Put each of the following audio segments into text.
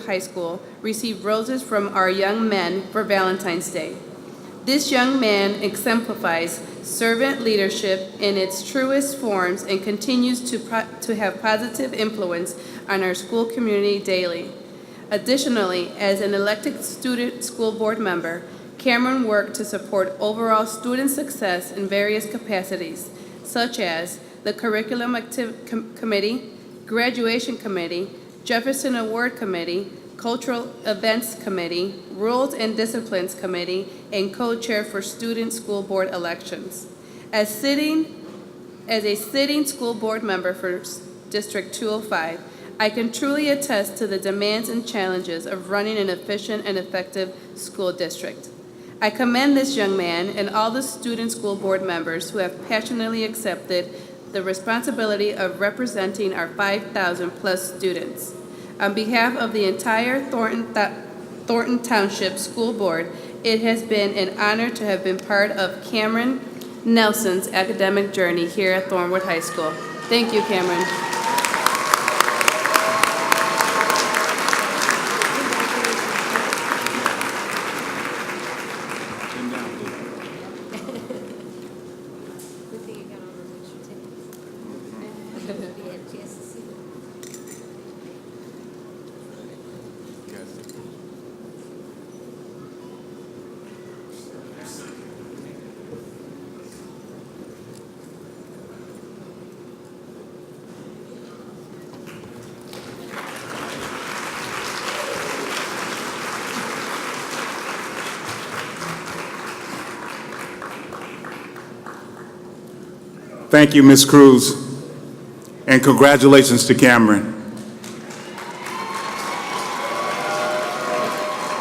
High School received roses from our young men for Valentine's Day. This young man exemplifies servant leadership in its truest forms and continues to have positive influence on our school community daily. Additionally, as an elected student school board member, Cameron worked to support overall student success in various capacities, such as the Curriculum Committee, Graduation Committee, Jefferson Award Committee, Cultural Events Committee, Rules and Disciplines Committee, and co-chair for Student School Board elections. As a sitting school board member for District 205, I can truly attest to the demands and challenges of running an efficient and effective school district. I commend this young man and all the student school board members who have passionately accepted the responsibility of representing our 5,000 plus students. On behalf of the entire Thornton Township School Board, it has been an honor to have been part of Cameron Nelson's academic journey here at Thornwood High School. Thank you, Cameron. Thank you, Ms. Cruz, and congratulations to Cameron.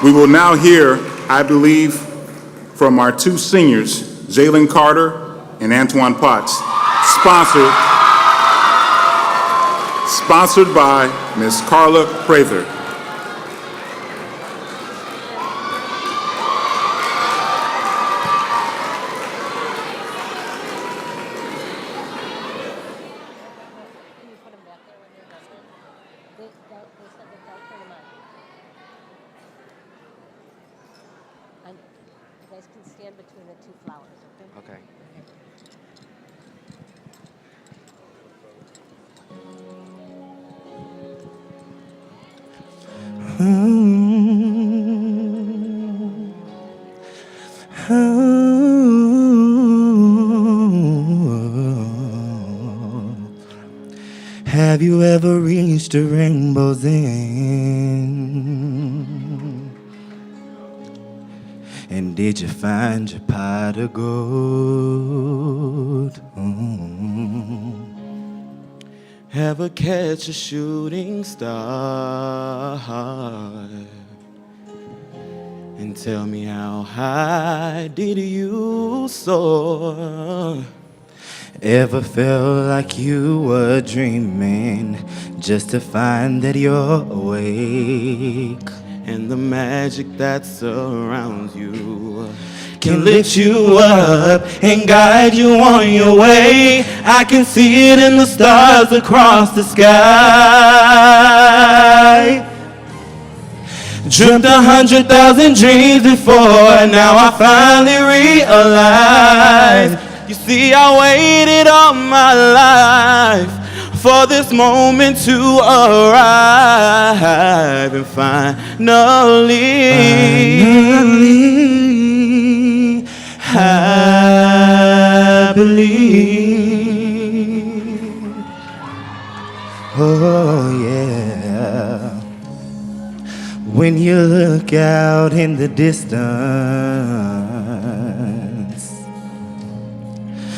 We will now hear, I believe, from our two seniors, Jalen Carter and Antoine Potts, sponsored by Ms. Carla Prather. You guys can stand between the two flowers, okay? Okay. Have you ever reached a rainbow's end? And did you find your pot of gold? Ever catch a shooting star? And tell me, how high did you soar? Ever felt like you were dreaming just to find that you're awake? And the magic that surrounds you can lift you up and guide you on your way. I can see it in the stars across the sky. Dreamt 100,000 dreams before, now I finally realize. You see, I waited all my life for this moment to arrive, and finally I believe. Oh yeah. When you look out in the distance,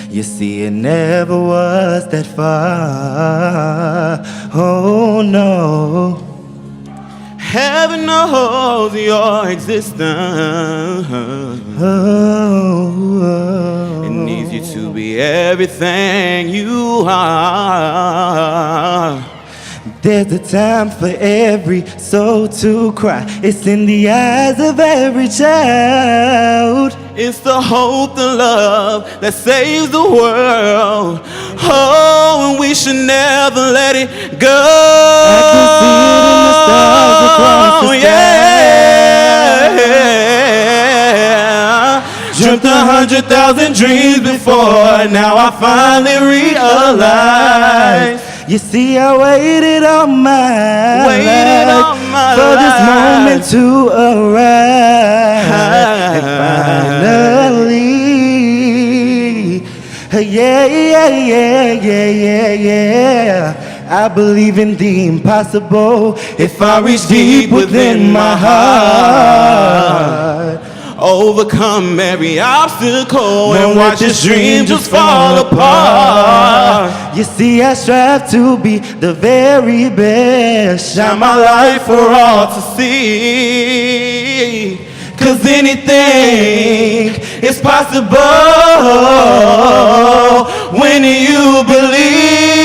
you see it never was that far. Oh no. Heaven knows your existence. It needs you to be everything you are. There's a time for every soul to cry. It's in the eyes of every child. It's the hope, the love that saves the world. Oh, and we should never let it go. I can see it in the stars across the sky. Dreamt 100,000 dreams before. Now I finally realize. You see, I waited all my life for this moment to arrive. And finally, yeah. I believe in the impossible if I reach deep within my heart. Overcome every obstacle and watch this dream just fall apart. You see, I strive to be the very best, shine my light for all to see. 'Cause anything is possible when you believe.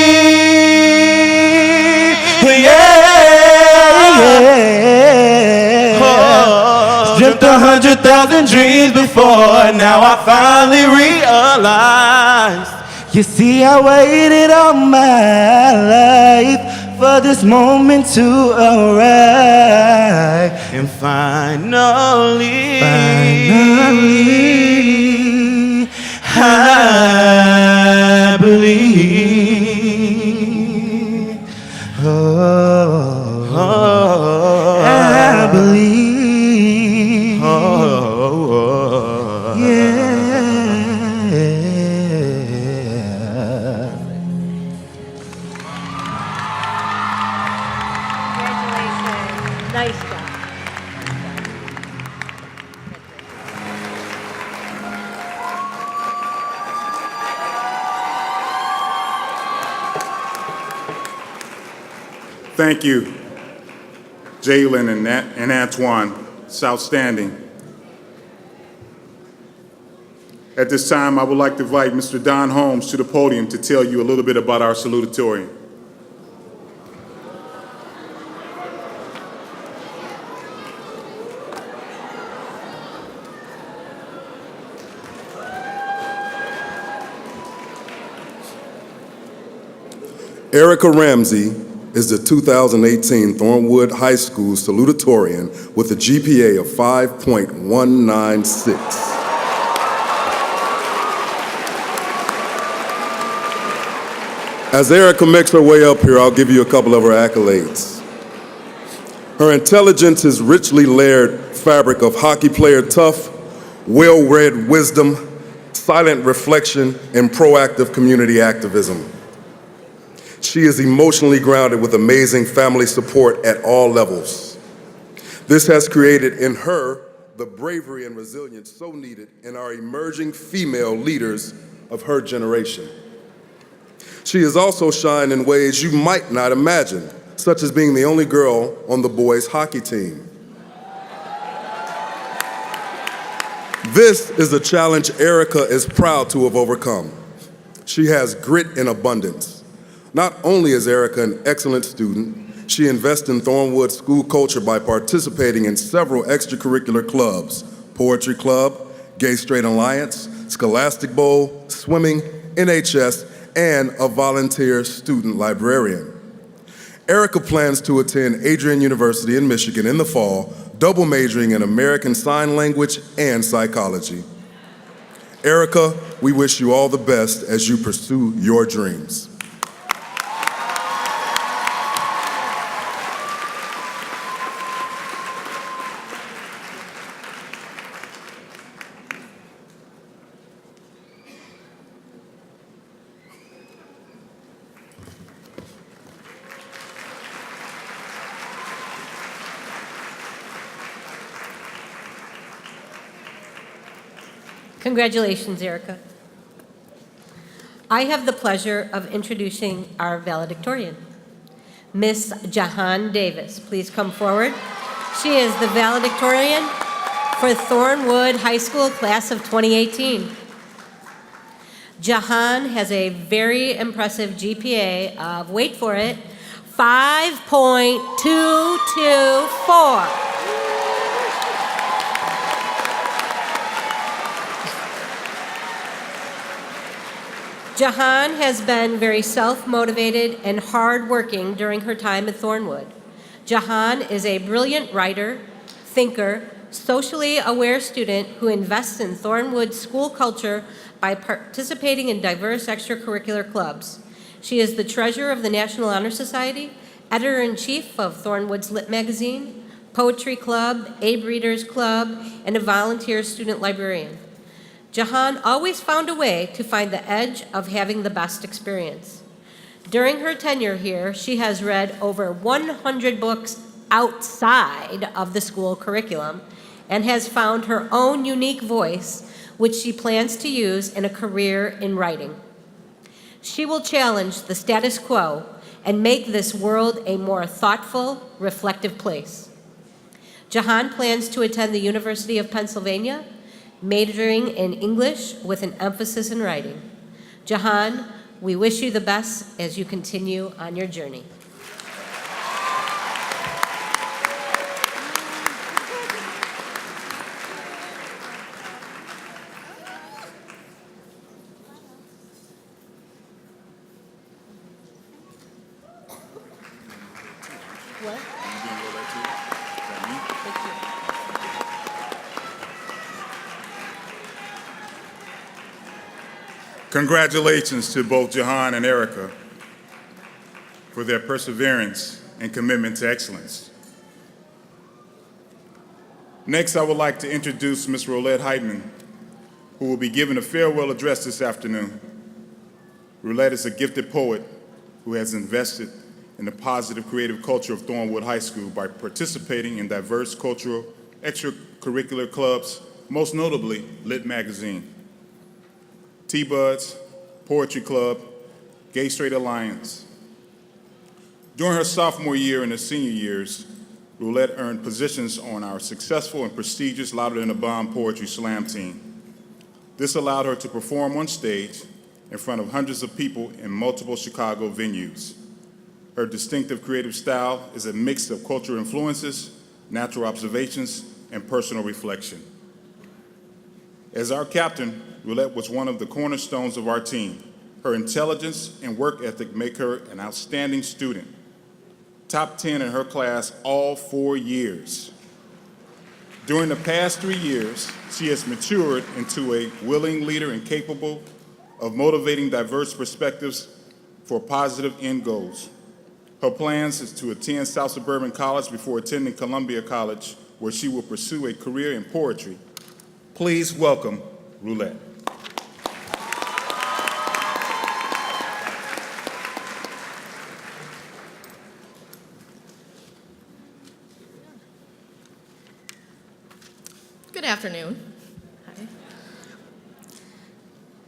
Dreamt 100,000 dreams before, now I finally realize. You see, I waited all my life for this moment to arrive. And finally, I believe. I believe. Congratulations. Nice job. Thank you, Jalen and Antoine. It's outstanding. At this time, I would like to invite Mr. Don Holmes to the podium to tell you a little bit about our salutatorian. Erica Ramsey is the 2018 Thornwood High School salutatorian with a GPA of 5.196. As Erica makes her way up here, I'll give you a couple of her accolades. Her intelligence is richly layered fabric of hockey player tough, well-read wisdom, silent reflection, and proactive community activism. She is emotionally grounded with amazing family support at all levels. This has created in her the bravery and resilience so needed in our emerging female leaders of her generation. She has also shined in ways you might not imagine, such as being the only girl on the boys' hockey team. This is a challenge Erica is proud to have overcome. She has grit in abundance. Not only is Erica an excellent student, she invests in Thornwood school culture by participating in several extracurricular clubs: Poetry Club, Gay Straight Alliance, Scholastic Bowl, swimming, NHS, and a volunteer student librarian. Erica plans to attend Adrian University in Michigan in the fall, double majoring in American Sign Language and psychology. Erica, we wish you all the best as you pursue your dreams. Congratulations, Erica. I have the pleasure of introducing our valedictorian, Miss Jahan Davis. Please come forward. She is the valedictorian for Thornwood High School class of 2018. Jahan has a very impressive GPA of, wait for it, 5.224. Jahan has been very self-motivated and hard-working during her time at Thornwood. Jahan is a brilliant writer, thinker, socially aware student who invests in Thornwood's school culture by participating in diverse extracurricular clubs. She is the treasurer of the National Honor Society, editor-in-chief of Thornwood's Lit magazine, poetry club, Abe Readers Club, and a volunteer student librarian. Jahan always found a way to find the edge of having the best experience. During her tenure here, she has read over 100 books outside of the school curriculum and has found her own unique voice, which she plans to use in a career in writing. She will challenge the status quo and make this world a more thoughtful, reflective place. Jahan plans to attend the University of Pennsylvania, majoring in English with an emphasis in writing. Jahan, we wish you the best as you continue on your journey. What? Thank you. Congratulations to both Jahan and Erica for their perseverance and commitment to excellence. Next, I would like to introduce Ms. Rolette Heitman, who will be giving a farewell address this afternoon. Rolette is a gifted poet who has invested in the positive creative culture of Thornwood High School by participating in diverse cultural extracurricular clubs, most notably Lit magazine, T-Buds, Poetry Club, Gay Straight Alliance. During her sophomore year and her senior years, Rolette earned positions on our successful and prestigious Louder Than a Bomb Poetry Slam team. This allowed her to perform on stage in front of hundreds of people in multiple Chicago venues. Her distinctive creative style is a mix of cultural influences, natural observations, and personal reflection. As our captain, Rolette was one of the cornerstones of our team. Her intelligence and work ethic make her an outstanding student. Top 10 in her class all 4 years. During the past 3 years, she has matured into a willing leader and capable of motivating diverse perspectives for positive end goals. Her plans is to attend South Suburban College before attending Columbia College, where she will pursue a career in poetry. Please welcome Rolette. Good afternoon. Hi.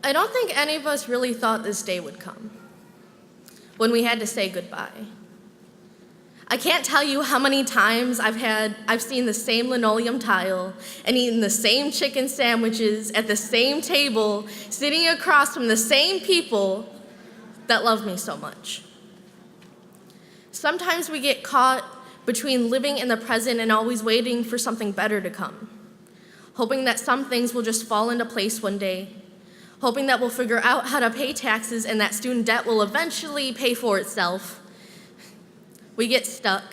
I don't think any of us really thought this day would come, when we had to say goodbye. I can't tell you how many times I've seen the same linoleum tile and eaten the same chicken sandwiches at the same table, sitting across from the same people that love me so much. Sometimes we get caught between living in the present and always waiting for something better to come, hoping that some things will just fall into place one day, hoping that we'll figure out how to pay taxes and that student debt will eventually pay for itself. We get stuck,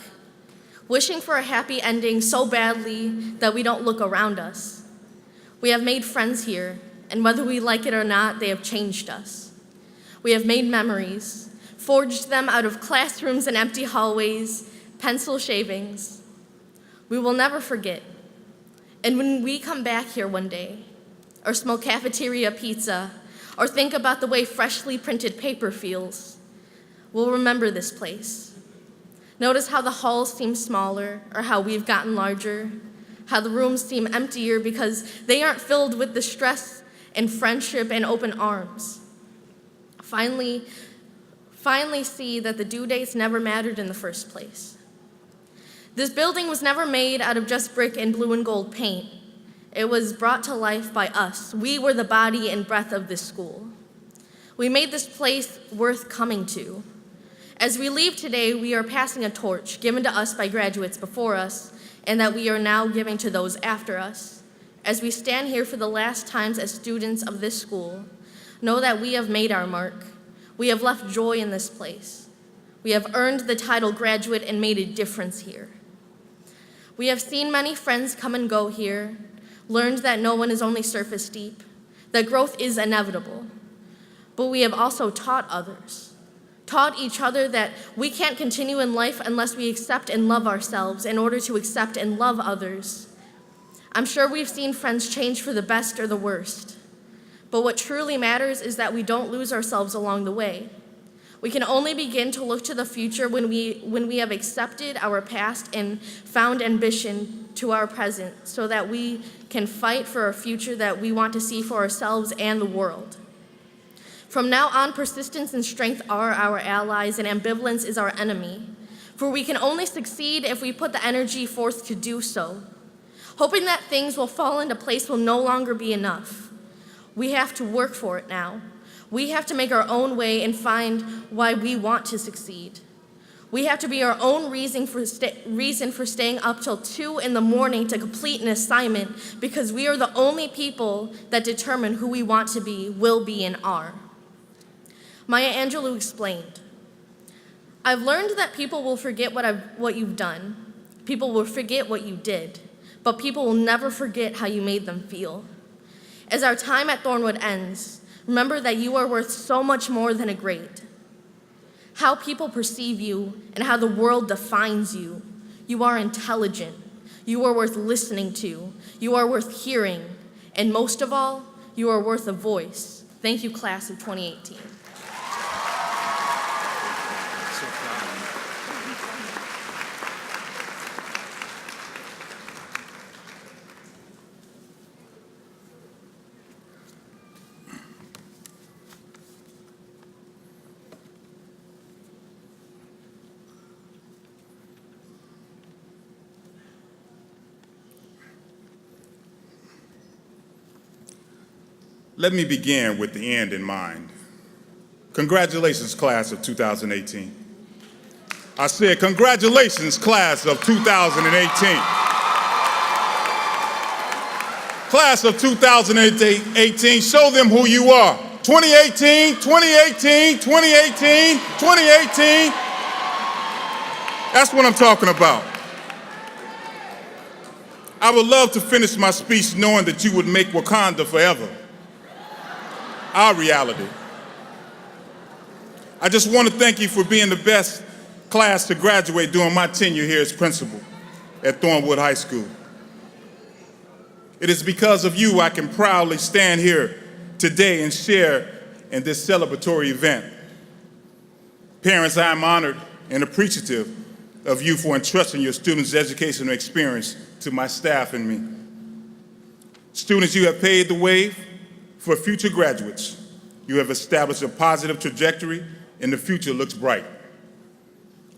wishing for a happy ending so badly that we don't look around us. We have made friends here, and whether we like it or not, they have changed us. We have made memories, forged them out of classrooms and empty hallways, pencil shavings. We will never forget. And when we come back here one day, or smell cafeteria pizza, or think about the way freshly printed paper feels, we'll remember this place. Notice how the halls seem smaller, or how we've gotten larger, how the rooms seem emptier because they aren't filled with the stress and friendship and open arms. Finally see that the due dates never mattered in the first place. This building was never made out of just brick and blue and gold paint. It was brought to life by us. We were the body and breath of this school. We made this place worth coming to. As we leave today, we are passing a torch given to us by graduates before us, and that we are now giving to those after us. As we stand here for the last times as students of this school, know that we have made our mark. We have left joy in this place. We have earned the title graduate and made a difference here. We have seen many friends come and go here, learned that no one is only surface deep, that growth is inevitable. But we have also taught others, taught each other that we can't continue in life unless we accept and love ourselves in order to accept and love others. I'm sure we've seen friends change for the best or the worst, but what truly matters is that we don't lose ourselves along the way. We can only begin to look to the future when we have accepted our past and found ambition to our present so that we can fight for a future that we want to see for ourselves and the world. From now on, persistence and strength are our allies and ambivalence is our enemy, for we can only succeed if we put the energy forth to do so. Hoping that things will fall into place will no longer be enough. We have to work for it now. We have to make our own way and find why we want to succeed. We have to be our own reason for staying up till 2 in the morning to complete an assignment because we are the only people that determine who we want to be, will be, and are. Maya Angelou explained, "I've learned that people will forget what you've done. People will forget what you did. But people will never forget how you made them feel. As our time at Thornwood ends, remember that you are worth so much more than a grade. How people perceive you and how the world defines you. You are intelligent. You are worth listening to. You are worth hearing. And most of all, you are worth a voice." Thank you, class of 2018. Let me begin with the end in mind. Congratulations, class of 2018. I said, congratulations, class of 2018. Class of 2018, show them who you are. 2018, 2018, 2018, 2018. That's what I'm talking about. I would love to finish my speech knowing that you would make Wakanda forever our reality. I just want to thank you for being the best class to graduate during my tenure here as principal at Thornwood High School. It is because of you I can proudly stand here today and share in this celebratory event. Parents, I am honored and appreciative of you for entrusting your students' educational experience to my staff and me. Students, you have paved the way for future graduates. You have established a positive trajectory and the future looks bright.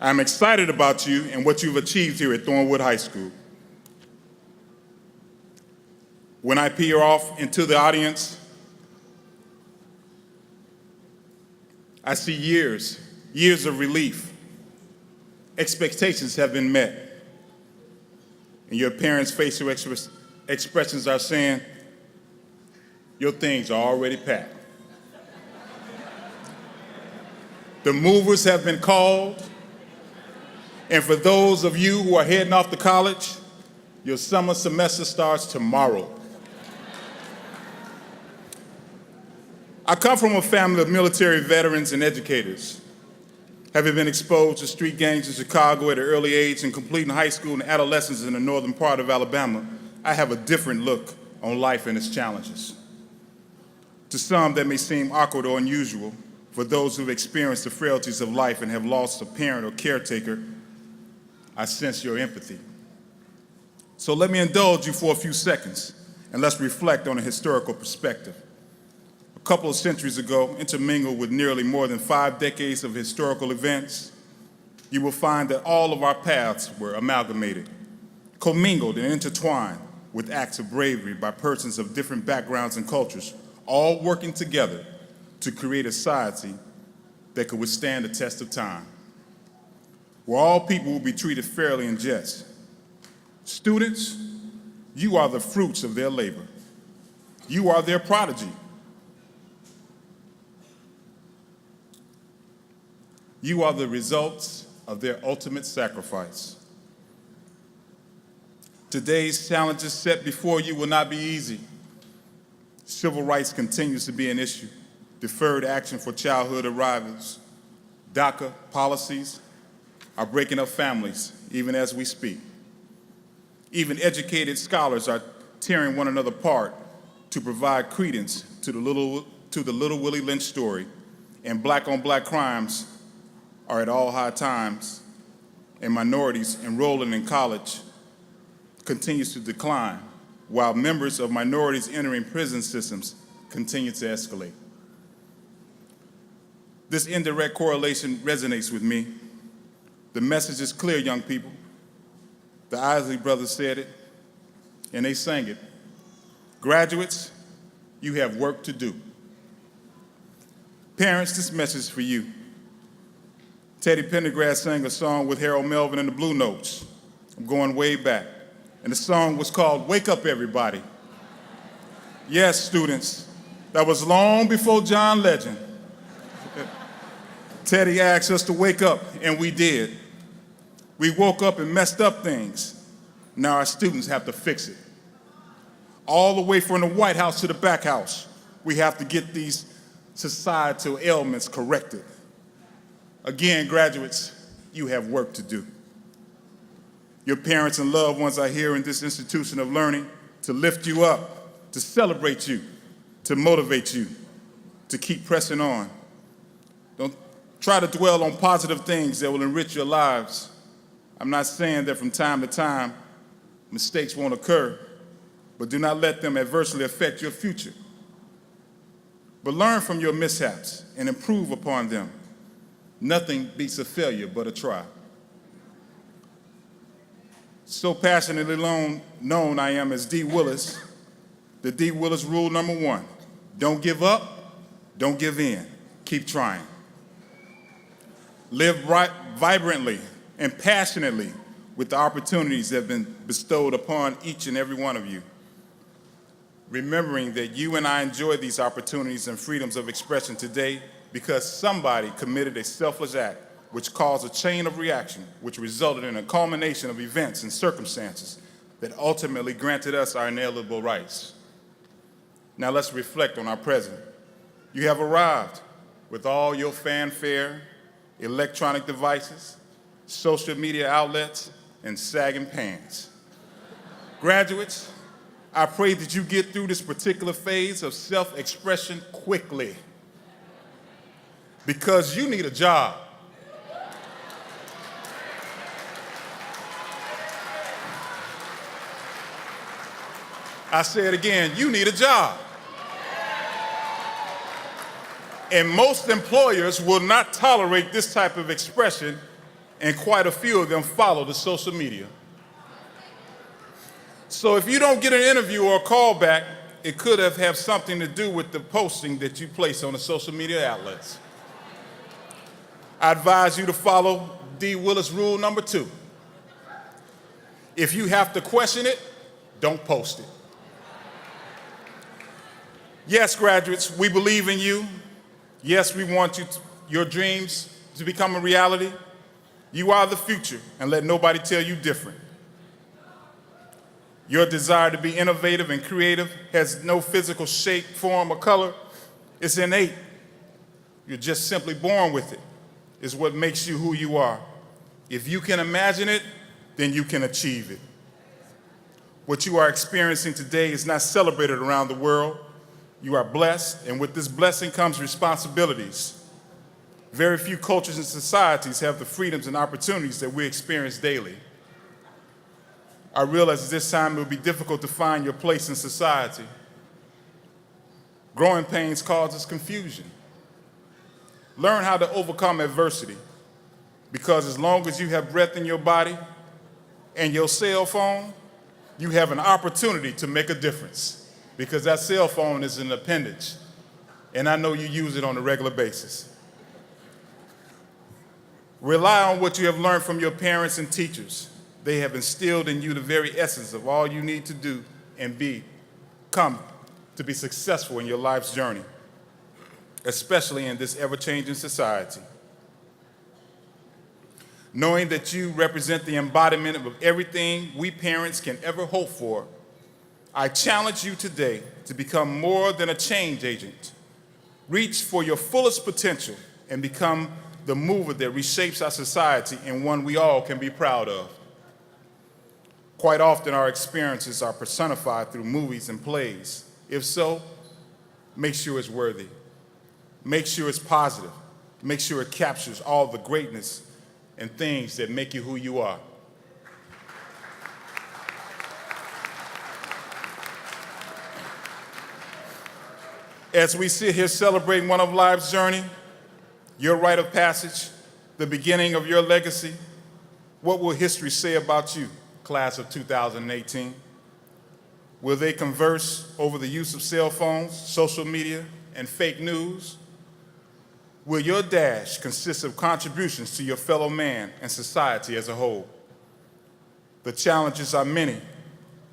I'm excited about you and what you've achieved here at Thornwood High School. When I peer off into the audience, I see years of relief. Expectations have been met. And your parents' facial expressions are saying, your things are already packed. The movers have been called. And for those of you who are heading off to college, your summer semester starts tomorrow. I come from a family of military veterans and educators. Having been exposed to street gangs in Chicago at an early age and completing high school and adolescence in the northern part of Alabama, I have a different look on life and its challenges. To some, that may seem awkward or unusual. For those who've experienced the frailties of life and have lost a parent or caretaker, I sense your empathy. So let me indulge you for a few seconds, and let's reflect on a historical perspective. A couple of centuries ago, intermingled with nearly more than 5 decades of historical events, you will find that all of our paths were amalgamated, commingled and intertwined with acts of bravery by persons of different backgrounds and cultures, all working together to create a society that could withstand the test of time. where all people will be treated fairly and just. Students, you are the fruits of their labor. You are their prodigy. You are the results of their ultimate sacrifice. Today's challenges set before you will not be easy. Civil rights continues to be an issue. Deferred action for childhood arrivals, DACA policies are breaking up families even as we speak. Even educated scholars are tearing one another apart to provide credence to the Little Willie Lynch story, and black-on-black crimes are at all-high times, and minorities enrolling in college continues to decline, while members of minorities entering prison systems continue to escalate. This indirect correlation resonates with me. The message is clear, young people. The Isley brothers said it, and they sang it. Graduates, you have work to do. Parents, this message is for you. Teddy Pendergrass sang a song with Harold Melvin and the Blue Notes. I'm going way back. And the song was called Wake Up Everybody. Yes, students, that was long before John Legend. Teddy asked us to wake up, and we did. We woke up and messed up things. Now our students have to fix it. All the way from the White House to the back house, we have to get these societal ailments corrected. Again, graduates, you have work to do. Your parents and loved ones are here in this institution of learning to lift you up, to celebrate you, to motivate you, to keep pressing on. Don't try to dwell on positive things that will enrich your lives. I'm not saying that from time to time mistakes won't occur, but do not let them adversely affect your future. But learn from your mishaps and improve upon them. Nothing beats a failure but a try. So passionately known I am as D. Willis, the D. Willis rule number 1, don't give up, don't give in, keep trying. Live vibrantly and passionately with the opportunities that have been bestowed upon each and every one of you. Remembering that you and I enjoy these opportunities and freedoms of expression today because somebody committed a selfless act which caused a chain of reaction, which resulted in a culmination of events and circumstances that ultimately granted us our inalienable rights. Now let's reflect on our present. You have arrived with all your fanfare, electronic devices, social media outlets, and sagging pants. Graduates, I pray that you get through this particular phase of self-expression quickly, because you need a job. I say it again, you need a job. And most employers will not tolerate this type of expression, and quite a few of them follow the social media. So if you don't get an interview or a call back, it could have something to do with the posting that you place on the social media outlets. I advise you to follow D. Willis rule number 2. If you have to question it, don't post it. Yes, graduates, we believe in you. Yes, we want your dreams to become a reality. You are the future, and let nobody tell you different. Your desire to be innovative and creative has no physical shape, form, or color. It's innate. You're just simply born with it. It's what makes you who you are. If you can imagine it, then you can achieve it. What you are experiencing today is not celebrated around the world. You are blessed, and with this blessing comes responsibilities. Very few cultures and societies have the freedoms and opportunities that we experience daily. I realize at this time it will be difficult to find your place in society. Growing pains causes confusion. Learn how to overcome adversity, because as long as you have breath in your body and your cell phone, you have an opportunity to make a difference, because that cell phone is an appendage, and I know you use it on a regular basis. Rely on what you have learned from your parents and teachers. They have instilled in you the very essence of all you need to do and become to be successful in your life's journey, especially in this ever-changing society. Knowing that you represent the embodiment of everything we parents can ever hope for, I challenge you today to become more than a change agent. Reach for your fullest potential and become the mover that reshapes our society and one we all can be proud of. Quite often, our experiences are personified through movies and plays. If so, make sure it's worthy. Make sure it's positive. Make sure it captures all the greatness and things that make you who you are. As we sit here celebrating one of life's journey, your rite of passage, the beginning of your legacy, what will history say about you, class of 2018? Will they converse over the use of cell phones, social media, and fake news? Will your dash consist of contributions to your fellow man and society as a whole? The challenges are many,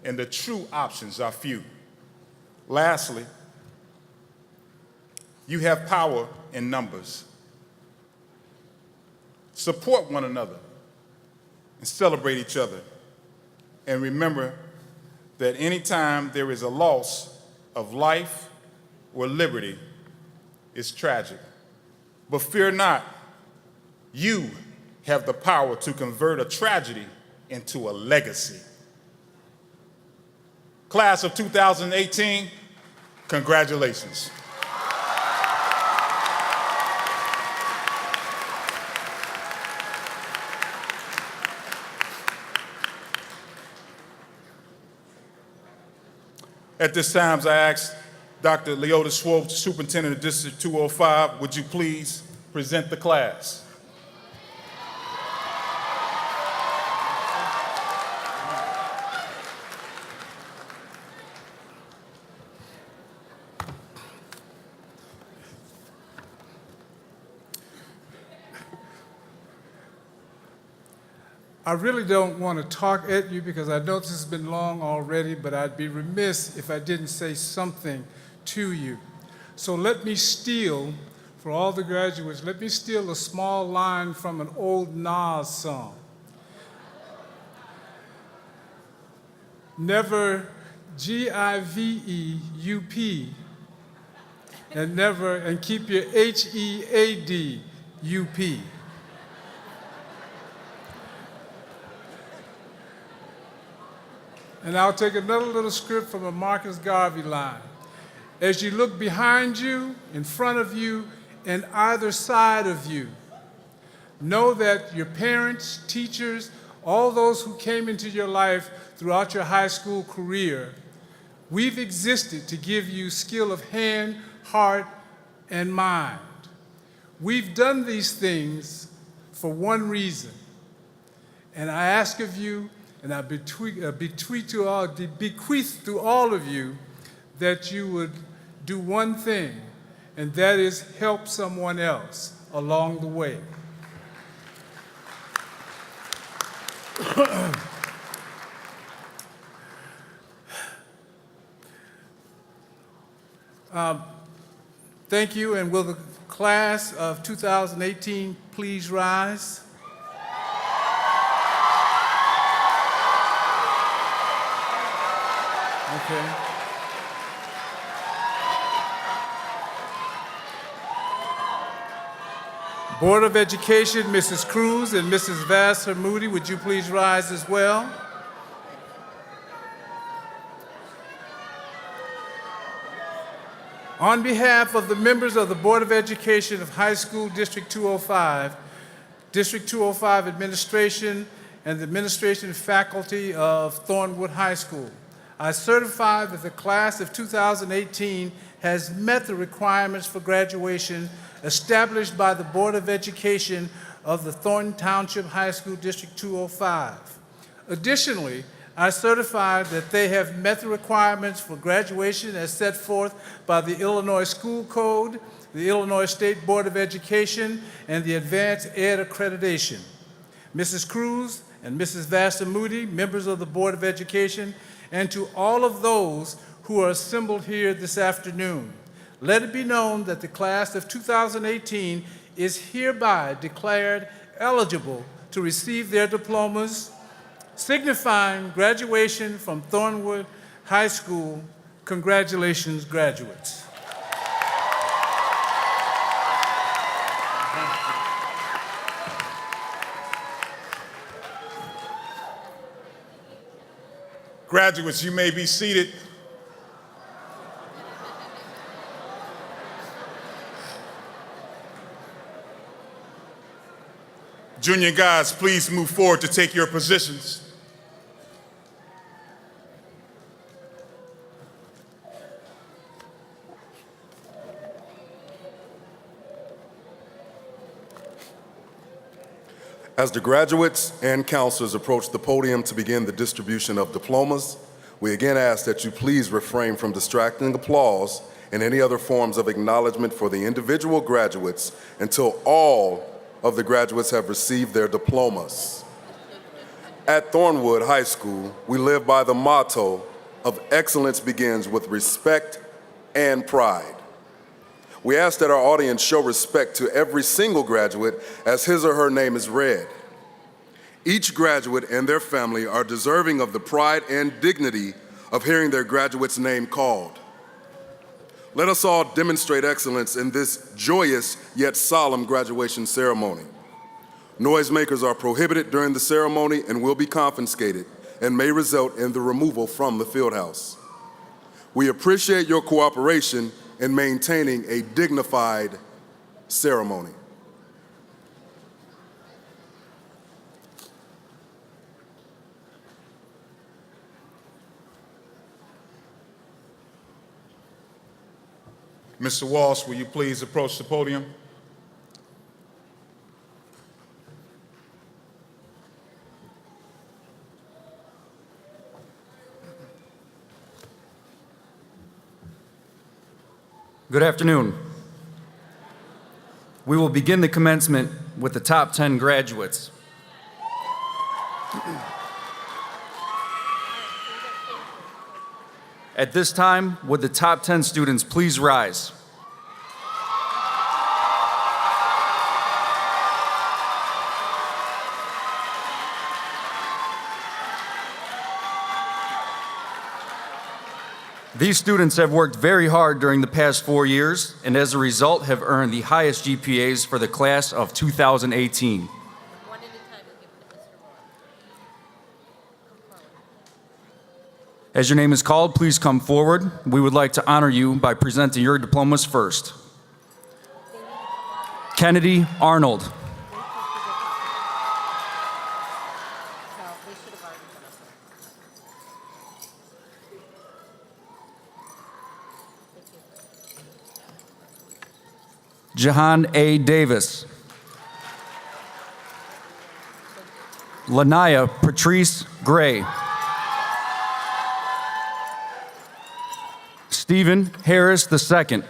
and the true options are few. Lastly, you have power in numbers. Support one another and celebrate each other. And remember that anytime there is a loss of life or liberty, it's tragic. But fear not, you have the power to convert a tragedy into a legacy. Class of 2018, congratulations. At this time, I ask Dr. Leota Swope, Superintendent of District 205, would you please present the class? I really don't want to talk at you because I know this has been long already, but I'd be remiss if I didn't say something to you. So let me steal, for all the graduates, let me steal a small line from an old Nas song. Never G-I-V-E-U-P, and keep your H-E-A-D-U-P. And I'll take another little script from a Marcus Garvey line. As you look behind you, in front of you, and either side of you, know that your parents, teachers, all those who came into your life throughout your high school career, we've existed to give you skill of hand, heart, and mind. We've done these things for one reason. And I ask of you, and I bequeath to all of you that you would do one thing, and that is help someone else along the way. Thank you, and will the class of 2018 please rise? Okay. Board of Education, Mrs. Cruz and Mrs. Vassar Moody, would you please rise as well? On behalf of the members of the Board of Education of High School District 205, District 205 Administration, and the administration faculty of Thornwood High School, I certify that the class of 2018 has met the requirements for graduation established by the Board of Education of the Thornton Township High School District 205. Additionally, I certify that they have met the requirements for graduation as set forth by the Illinois School Code, the Illinois State Board of Education, and the Advanced Ed Accreditation. Mrs. Cruz and Mrs. Vasta Moody, members of the Board of Education, and to all of those who are assembled here this afternoon, let it be known that the class of 2018 is hereby declared eligible to receive their diplomas, signifying graduation from Thornwood High School. Congratulations, graduates. Graduates, you may be seated. Junior guys, please move forward to take your positions. As the graduates and counselors approach the podium to begin the distribution of diplomas, we again ask that you please refrain from distracting applause and any other forms of acknowledgement for the individual graduates until all of the graduates have received their diplomas. At Thornwood High School, we live by the motto of excellence begins with respect and pride. We ask that our audience show respect to every single graduate as his or her name is read. Each graduate and their family are deserving of the pride and dignity of hearing their graduate's name called. Let us all demonstrate excellence in this joyous yet solemn graduation ceremony. Noisemakers are prohibited during the ceremony and will be confiscated and may result in the removal from the fieldhouse. We appreciate your cooperation in maintaining a dignified ceremony. Mr. Walsh, will you please approach the podium? Good afternoon. We will begin the commencement with the top 10 graduates. At this time, would the top 10 students please rise? These students have worked very hard during the past 4 years and as a result have earned the highest GPAs for the class of 2018. As your name is called, please come forward. We would like to honor you by presenting your diplomas first. Kennedy Arnold. Jahan A. Davis. Lanaya Patrice Gray. Stephen Harris II.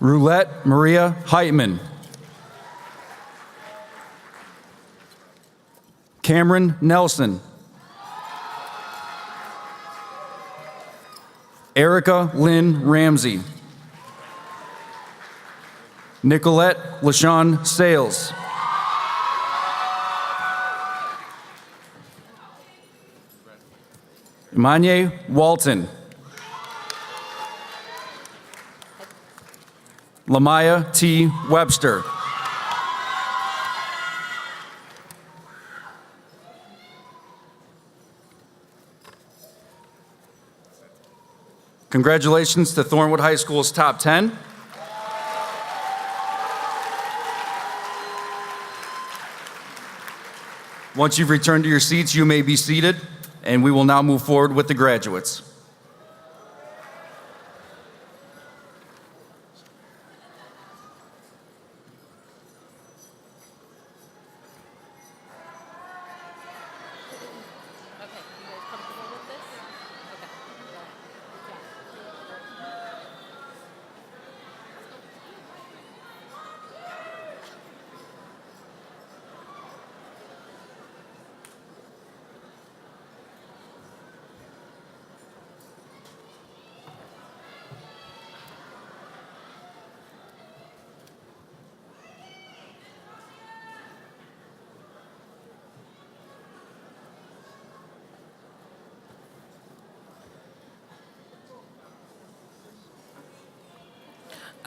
Roulette Maria Heitman. Cameron Nelson. Erica Lynn Ramsey. Nicolette LaShawn Sales. Emanye Walton. Lamaya T. Webster. Congratulations to Thornwood High School's top 10. Once you've returned to your seats, you may be seated, and we will now move forward with the graduates.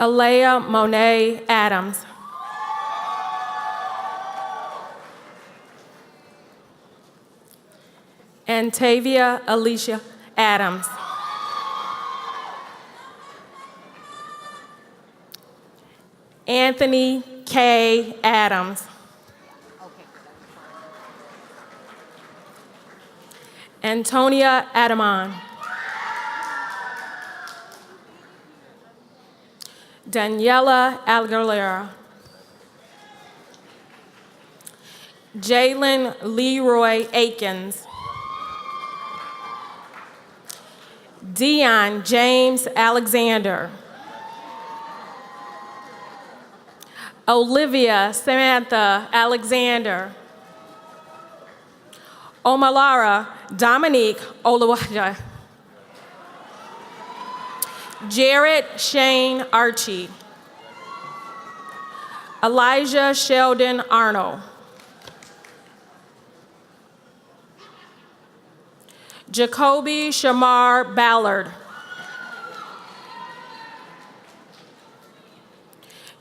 Alea Monet Adams. Antavia Alicia Adams. Anthony K. Adams. Antonia Adamon. Daniela Algalera. Jalen Leroy Akins. Dion James Alexander. Olivia Samantha Alexander. Omalara Dominique Olawaja. Jared Shane Archie. Elijah Sheldon Arnold. Jacoby Shamar Ballard.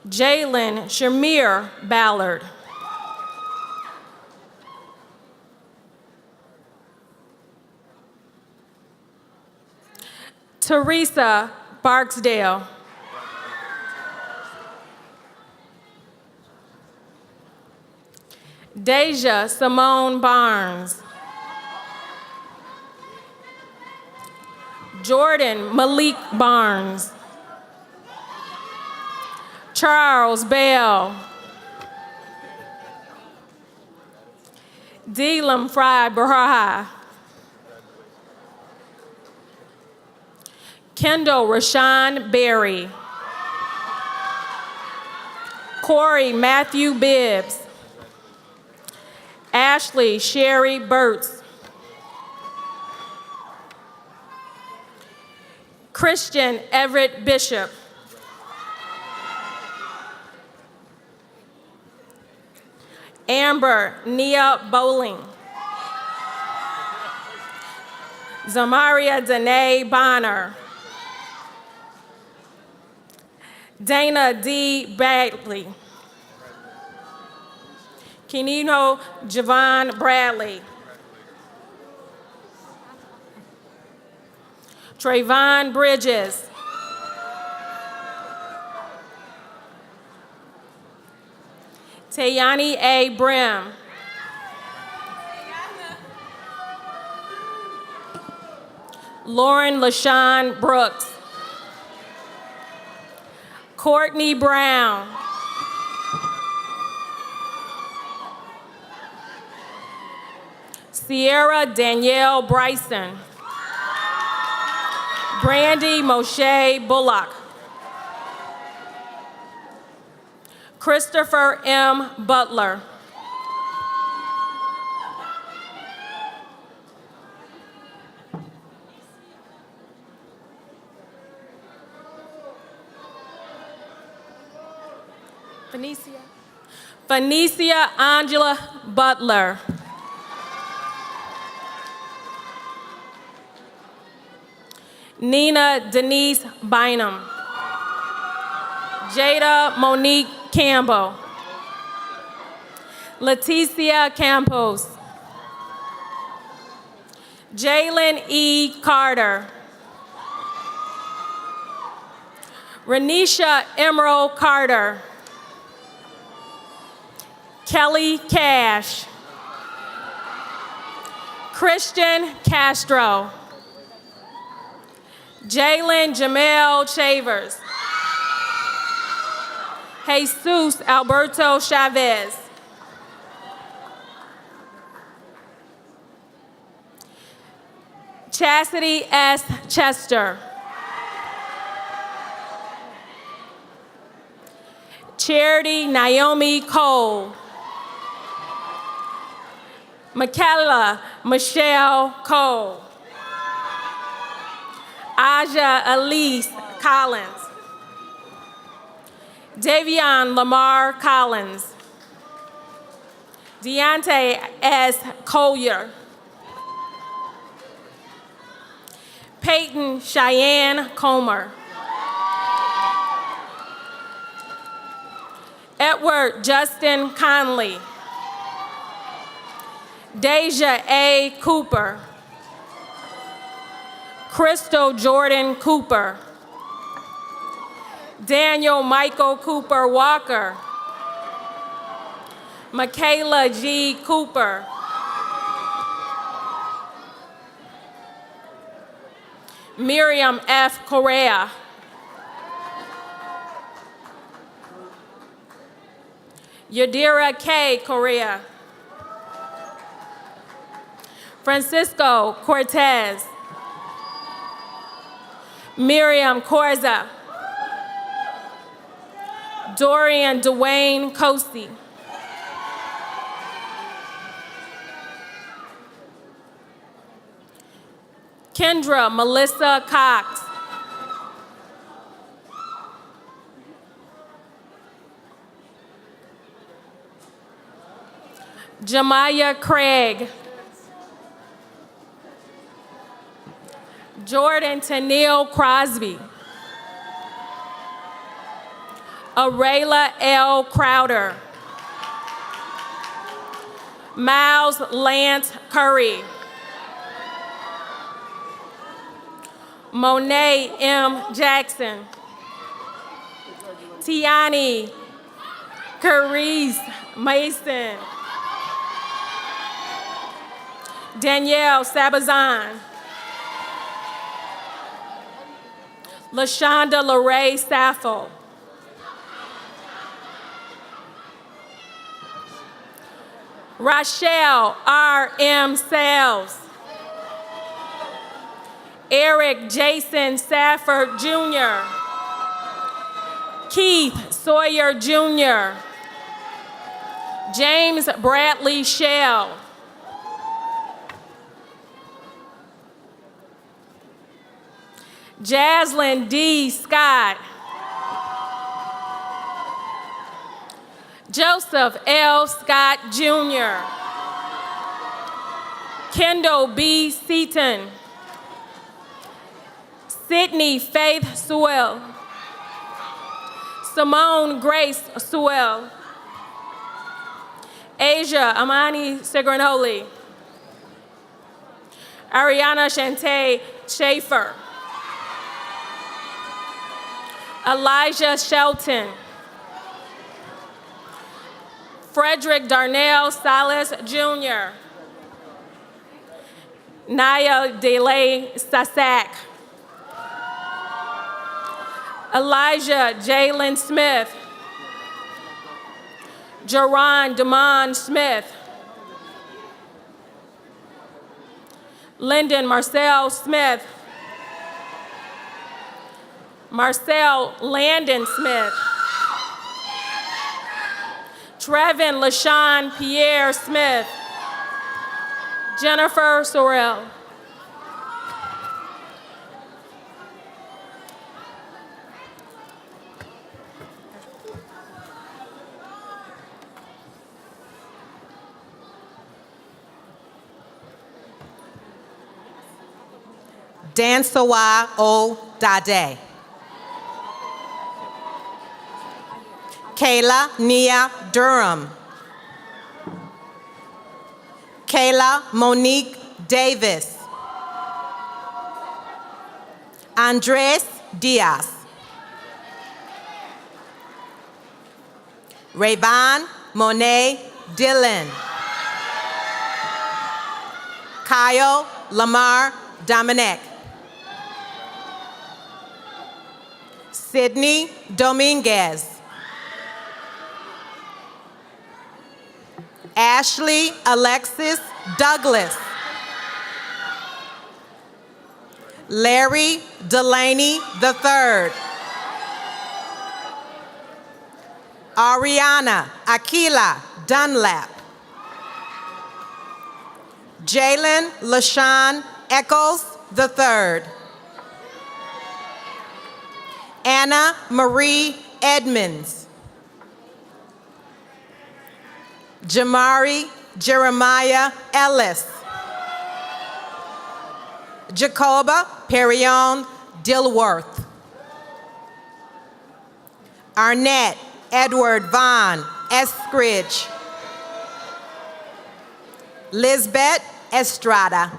Jalen Shamir Ballard. Teresa Barksdale. Deja Simone Barnes. Jordan Malik Barnes. Charles Bell. Delam Fry Baraha. Kendall Rashawn Berry. Corey Matthew Bibbs. Ashley Sherry Burtz. Christian Everett Bishop. Amber Nia Bowling. Zamaria Danae Bonner. Dana D. Bradley. Kenino Javon Bradley. Trayvon Bridges. Tayani A. Brim. Lauren LaShawn Brooks. Courtney Brown. Sierra Danielle Bryson. Brandy Moshe Bullock. Christopher M. Butler. Phoenicia Angela Butler. Nina Denise Bynum. Jada Monique Campbell. Leticia Campos. Jalen E. Carter. Renisha Emerald Carter. Kelly Cash. Christian Castro. Jalen Jamel Chavers. Jesus Alberto Chavez. Chastity S. Chester. Charity Naomi Cole. Michaela Michelle Cole. Aja Elise Collins. Davion Lamar Collins. Deontay S. Collier. Peyton Cheyenne Comer. Edward Justin Conley. Deja A. Cooper. Crystal Jordan Cooper. Daniel Michael Cooper Walker. Michaela G. Cooper. Miriam F. Correa. Yadira K. Correa. Francisco Cortez. Miriam Corza. Dorian Dwayne Cosi. Kendra Melissa Cox. Jamaya Craig. Jordan Tennille Crosby. Arayla L. Crowder. Miles Lance Curry. Monet M. Jackson. Tiani Carice Mason. Danielle Sabazan. LaShonda LaRae Saffel. Rochelle R.M. Sales. Eric Jason Safford Jr. Keith Sawyer Jr. James Bradley Shell. Jaslyn D. Scott. Joseph L. Scott Jr. Kendall B. Seaton. Sydney Faith Sewell. Simone Grace Sewell. Asia Amani Segranoli. Ariana Shante Schaefer. Elijah Shelton. Frederick Darnell Salas Jr. Naya DeLay Sasak. Elijah Jalen Smith. Jerron Damon Smith. Lyndon Marcel Smith. Marcel Landon Smith. Trevin LaShawn Pierre Smith. Jennifer Sorrell. Dansawa O. Dade. Kayla Nia Durham. Kayla Monique Davis. Andres Diaz. Rayvon Monet Dillon. Kyle Lamar Dominic. Sydney Dominguez. Ashley Alexis Douglas. Larry Delaney III. Ariana Aquila Dunlap. Jalen LaShawn Eccles III. Anna Marie Edmonds. Jamari Jeremiah Ellis. Jacoba Perion Dilworth. Arnett Edward Vaughn Eskridge. Lisbeth Estrada.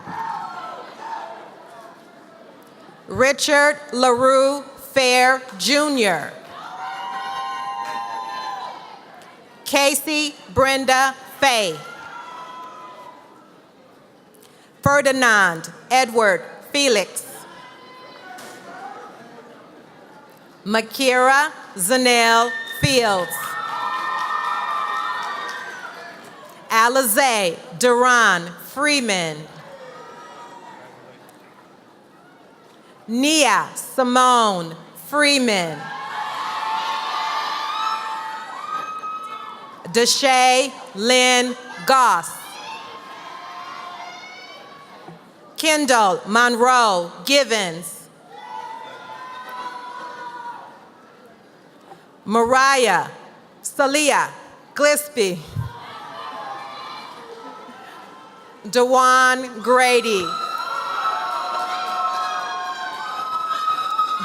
Richard LaRue Fair Jr. Casey Brenda Fay. Ferdinand Edward Felix. Makira Zanelle Fields. Alize Duran Freeman. Nia Simone Freeman. Deshae Lynn Goss. Kendall Monroe Givens. Mariah Salia Gillespie. Dewan Grady.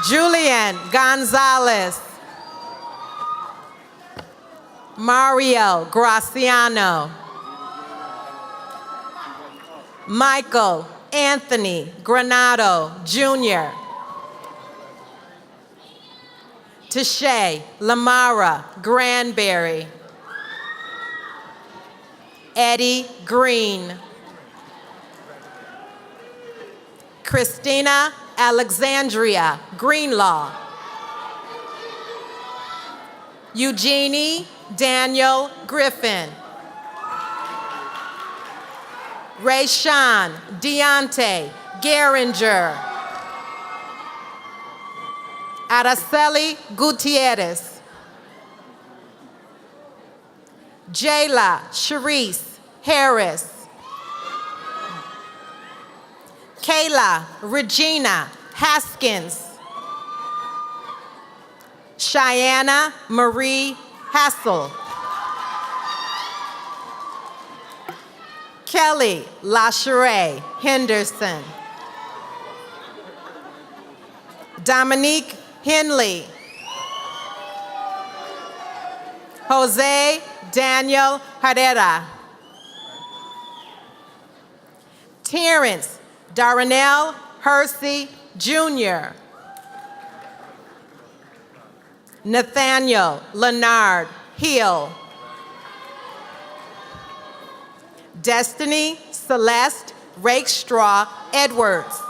Julian Gonzalez. Mario Graciano. Michael Anthony Granado Jr. Tashay Lamara Granberry. Eddie Green. Christina Alexandria Greenlaw. Eugenie Daniel Griffin. Rayshawn Deontay Geringer. Araceli Gutierrez. Jayla Sharice Harris. Kayla Regina Haskins. Cheyenne Marie Hassel. Kelly LaSheree Henderson. Dominique Henley. Jose Daniel Herrera. Terrence Darnell Hersey Jr. Nathaniel Leonard Hill. Destiny Celeste Rakestraw Edwards.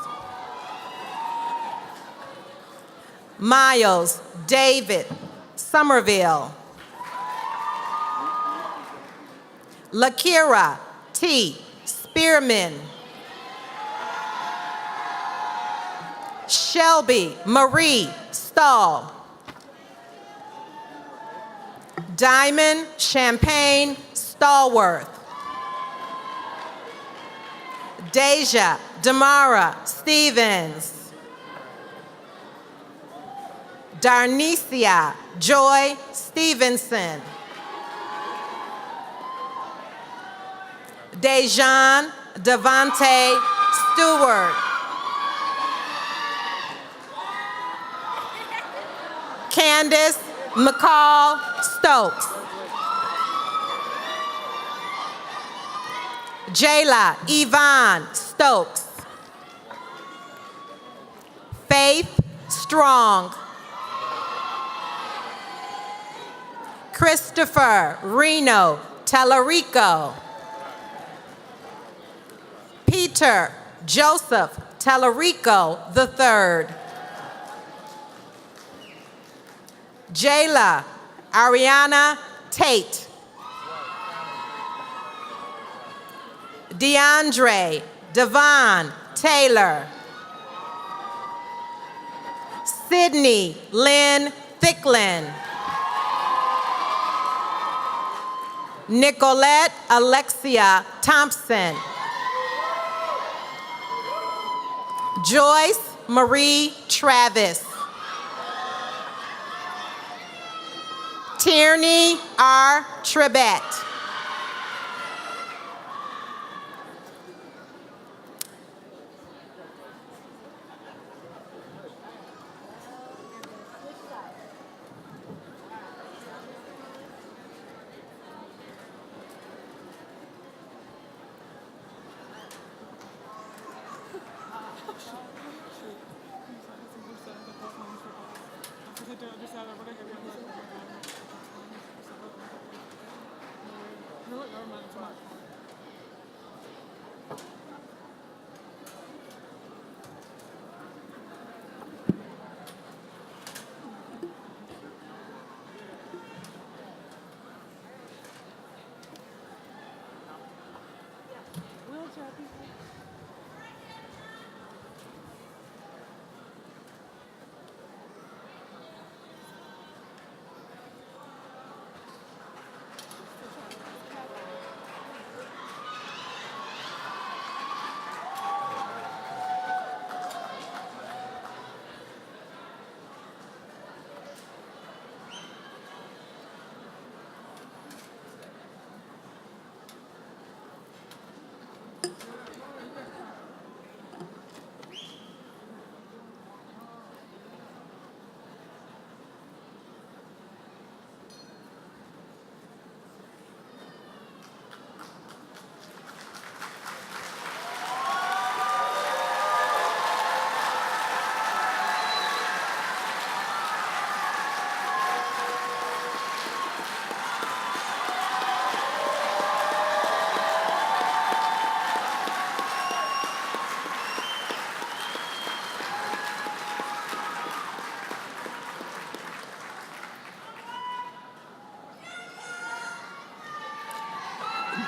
Miles David Somerville. Lakira T. Spearman. Shelby Marie Stahl. Diamond Champagne Stallworth. Deja Damara Stevens. Darnicia Joy Stevenson. Dejan Devante Stewart. Candace McCall Stokes. Jayla Yvonne Stokes. Faith Strong. Christopher Reno Tellerico. Peter Joseph Tellerico III. Jayla Ariana Tate. DeAndre Devon Taylor. Sydney Lynn Thicklin. Nicolette Alexia Thompson. Joyce Marie Travis. Tierney R. Trebet.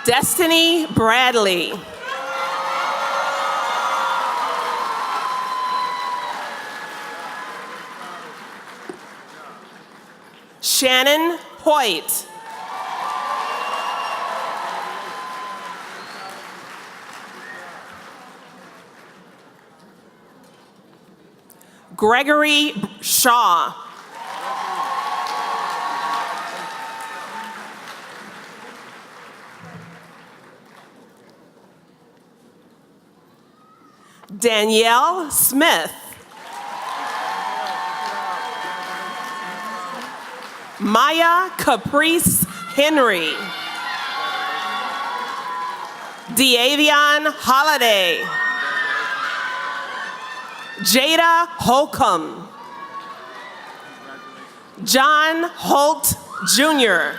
Destiny Bradley. Shannon Hoyt. Gregory Shaw. Danielle Smith. Maya Caprice Henry. Deavion Holiday. Jada Holcomb. John Holt Jr.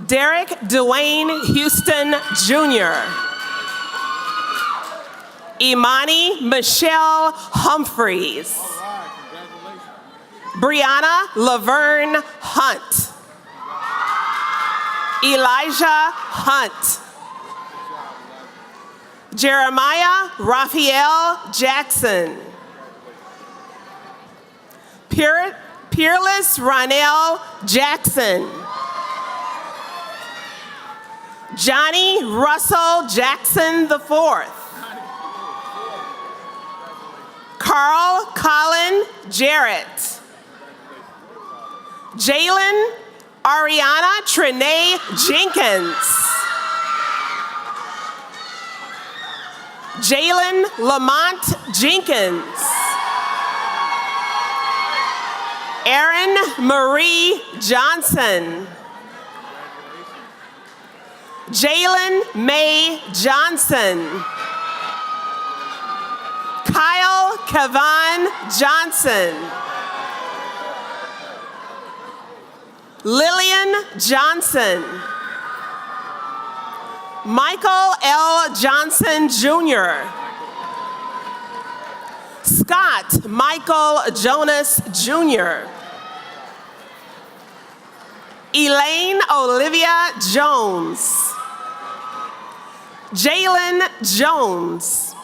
Derek Dwayne Houston Jr. Imani Michelle Humphreys. Brianna Laverne Hunt. Elijah Hunt. Jeremiah Raphael Jackson. Peerless Ronell Jackson. Johnny Russell Jackson IV. Carl Colin Jarrett. Jalen Ariana Trinae Jenkins. Jalen Lamont Jenkins. Erin Marie Johnson. Jalen May Johnson. Kyle Kavan Johnson. Lillian Johnson. Michael L. Johnson Jr. Scott Michael Jonas Jr. Elaine Olivia Jones. Jalen Jones.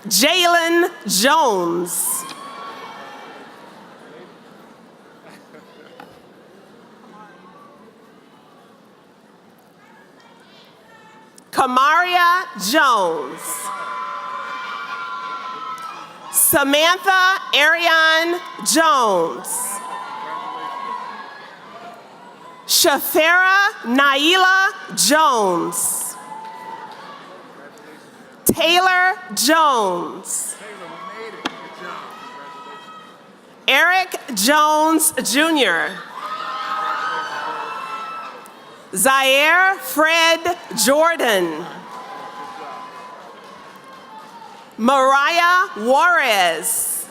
Jalen Jones. Kamaria Jones. Samantha Ariane Jones. Shafera Naila Jones. Taylor Jones. Eric Jones Jr. Zaire Fred Jordan. Mariah Juarez.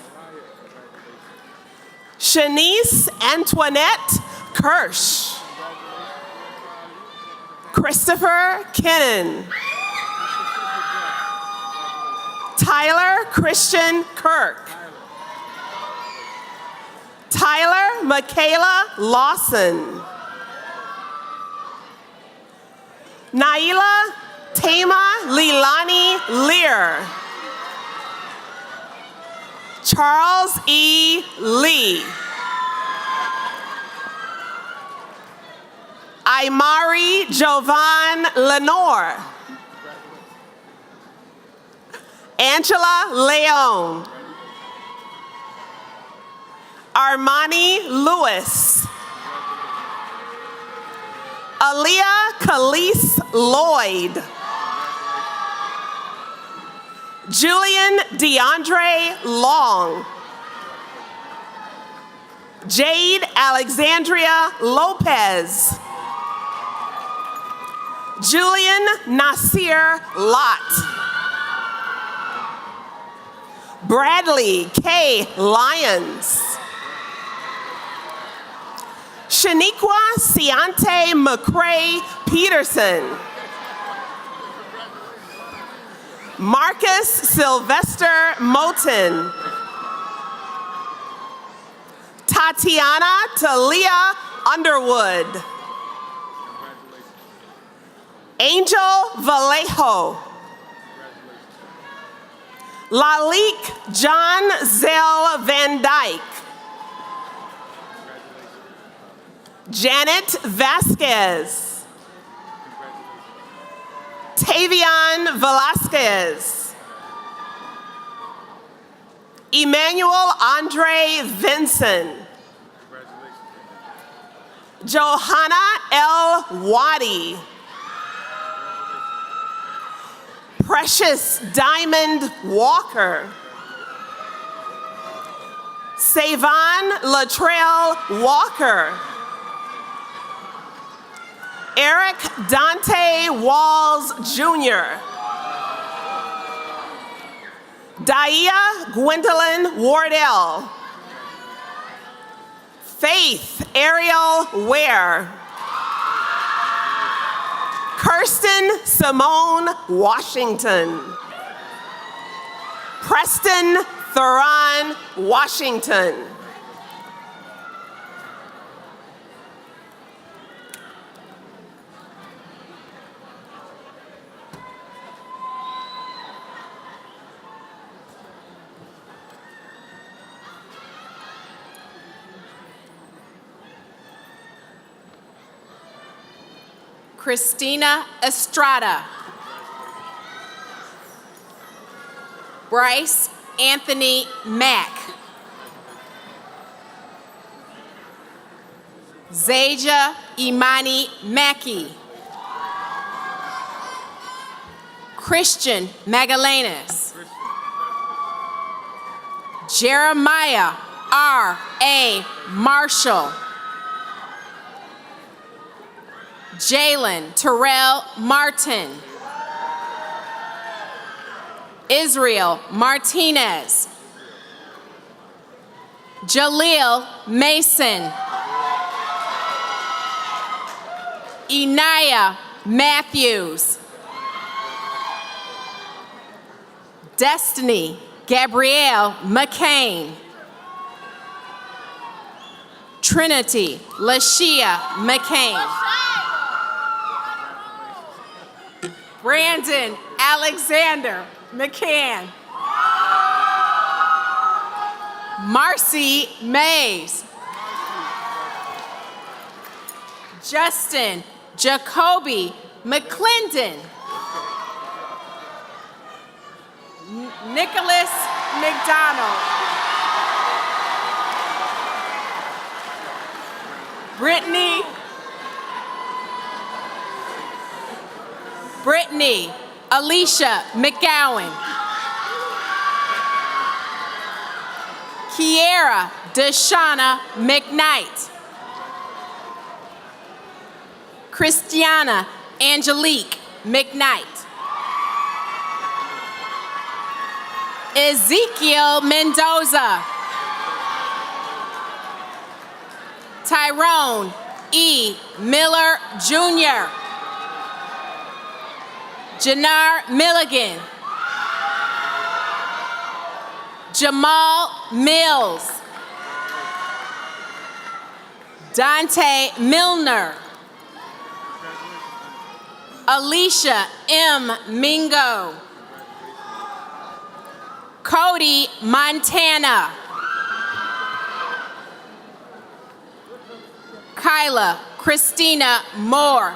Shanice Antoinette Kirsch. Christopher Kennan. Tyler Christian Kirk. Tyler Michaela Lawson. Naila Tama Lilani Lear. Charles E. Lee. Imari Jovan Lenore. Angela Leon. Armani Lewis. Aaliyah Khalees Lloyd. Julian DeAndre Long. Jade Alexandria Lopez. Julian Nasir Lott. Bradley K. Lyons. Shaniqua Ciante McCray Peterson. Marcus Sylvester Moten. Tatiana Talia Underwood. Angel Vallejo. Lalik John Zell Van Dyke. Janet Vasquez. Tavion Velasquez. Emmanuel Andre Vinson. Johanna L. Wadi. Precious Diamond Walker. Savon Latrell Walker. Eric Dante Walls Jr. Daia Gwendolyn Wardell. Faith Ariel Ware. Kirsten Simone Washington. Preston Theron Washington. Christina Estrada. Bryce Anthony Mack. Zaja Imani Mackey. Christian Magallanes. Jeremiah R.A. Marshall. Jalen Terrell Martin. Israel Martinez. Jaleel Mason. Inaya Matthews. Destiny Gabrielle McCain. Trinity Lashia McCain. Brandon Alexander McCann. Marcy Mays. Justin Jacoby McClendon. Nicholas McDonald. Brittany Alicia McGowan. Kiera Deshauna McKnight. Christiana Angelique McKnight. Ezekiel Mendoza. Tyrone E. Miller Jr., Jannar Milligan, Jamal Mills, Dante Milner, Alicia M. Mingo, Cody Montana, Kyla Christina Moore,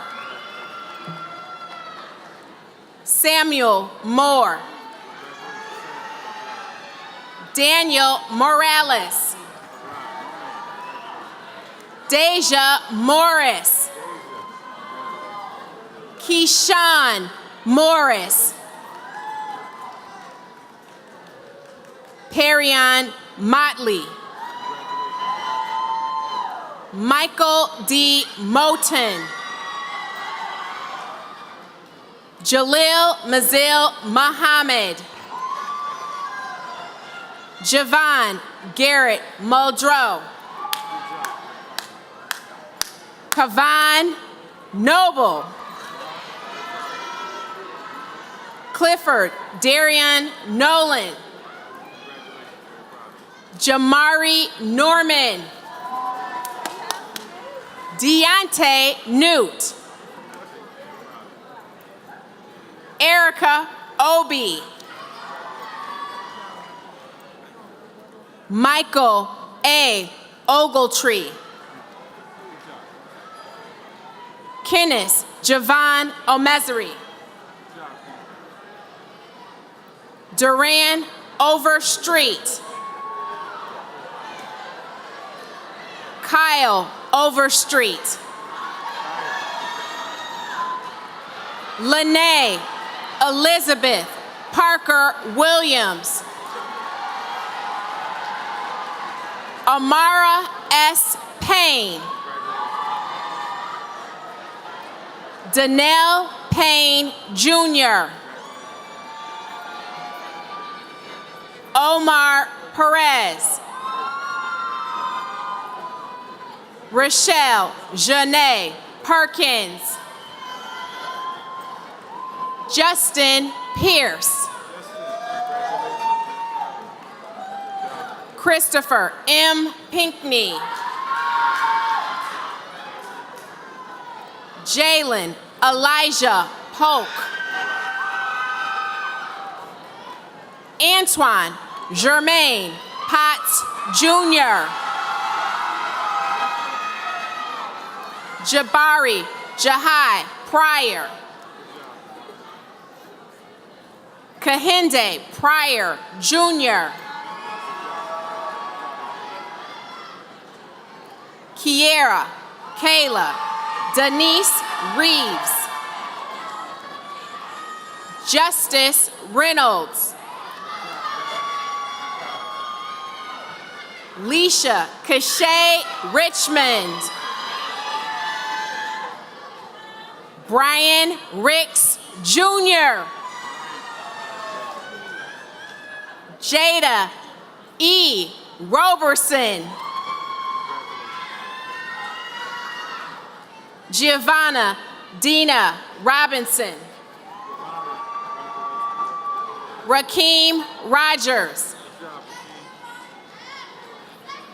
Samuel Moore, Daniel Morales, Deja Morris, Keyshawn Morris, Perion Motley, Michael D. Moten, Jalil Mazil Muhammad, Javon Garrett Muldrow, Kavan Noble, Clifford Darian Nolan, Jamari Norman, Deontay Newt, Erica Obi, Michael A. Ogletree, Kenneth Javon Omezri, Duran Overstreet, Kyle Overstreet, Lene Elizabeth Parker Williams, Amara S. Payne, Danelle Payne Jr., Omar Perez, Rochelle Janae Perkins, Justin Pierce, Christopher M. Pinkney, Jalen Elijah Polk, Antoine Germain Potts Jr., Jabari Jahai Pryor, Kahinde Pryor Jr., Kiera Kayla Denise Reeves, Justice Reynolds, Leisha Cachet Richmond, Brian Ricks Jr., Jada E. Roberson, Giovanna Dina Robinson, Rakeem Rogers,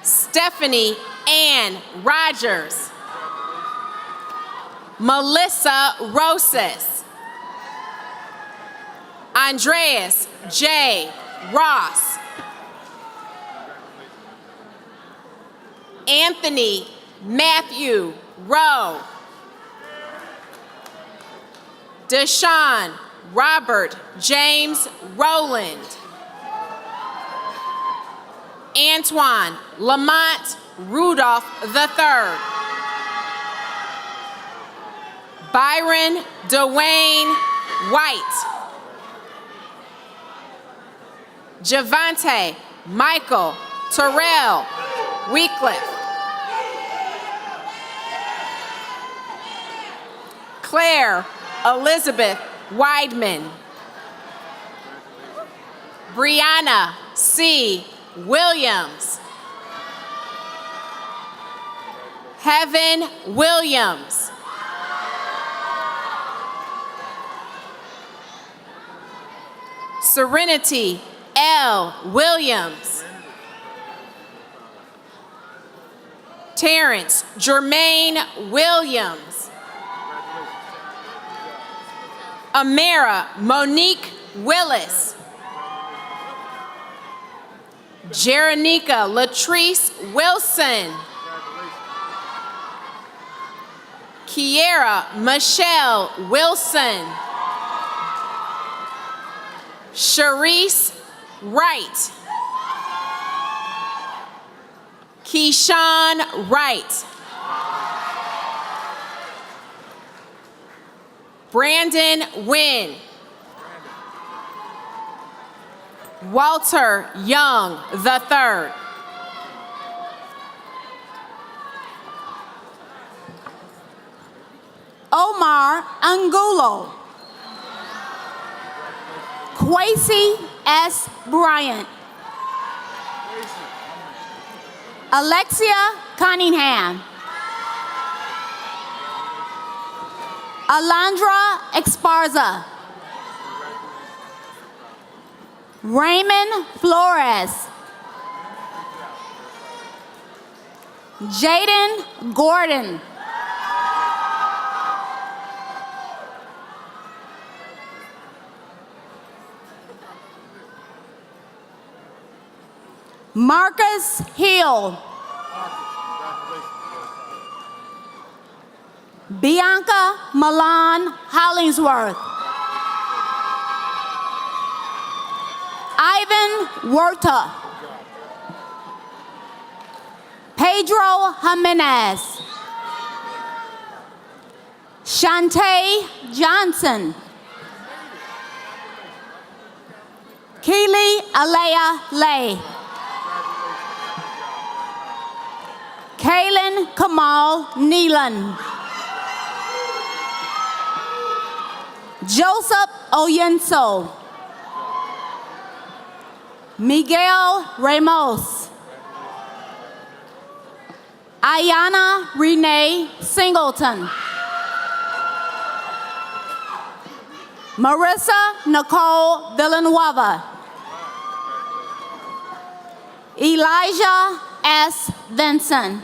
Stephanie Ann Rogers, Melissa Rosas, Andreas J. Ross, Anthony Matthew Rowe, Deshaun Robert James Rowland, Antoine Lamont Rudolph III, Byron Dwayne White, Javante Michael Terrell Weecliffe, Claire Elizabeth Weidman, Brianna C. Williams, Heaven Williams. Serenity L. Williams. Terrence Jermaine Williams. Amara Monique Willis. Jeronica Latrice Wilson. Kiera Michelle Wilson. Sharice Wright. Keyshawn Wright. Brandon Wynn. Walter Young III. Omar Angulo. Quasi S. Bryant. Alexia Cunningham. Alondra Esparza. Raymond Flores. Jaden Gordon. Marcus Hill. Bianca Milan Hollingsworth. Ivan Huerta. Pedro Jimenez. Shantae Johnson. Keely Alea Lay. Kaylin Kamal Neelan. Joseph Oyenso. Miguel Ramos. Ayana Renee Singleton. Marissa Nicole Villanueva. Elijah S. Vinson.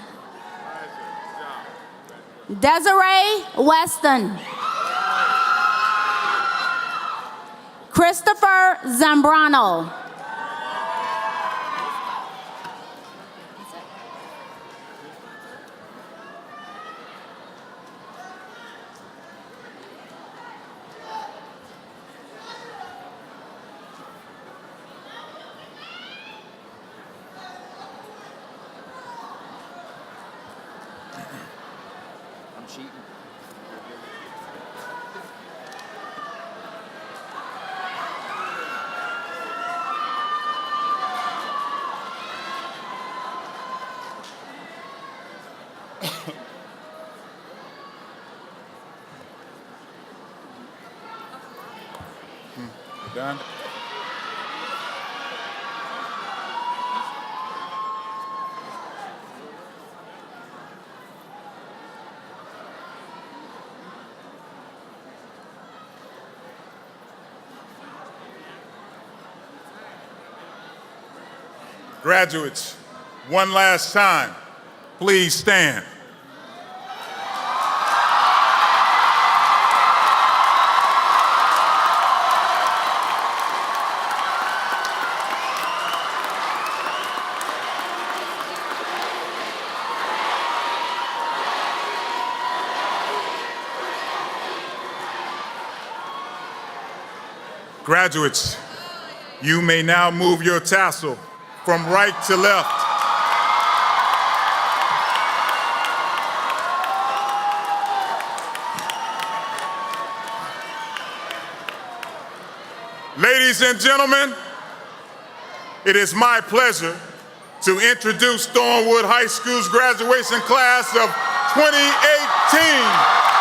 Desiree Weston. Christopher Zambrano. Done? Graduates, one last time, please stand. Graduates, you may now move your tassel from right to left. Ladies and gentlemen, it is my pleasure to introduce Thornwood High School's graduation class of 2018.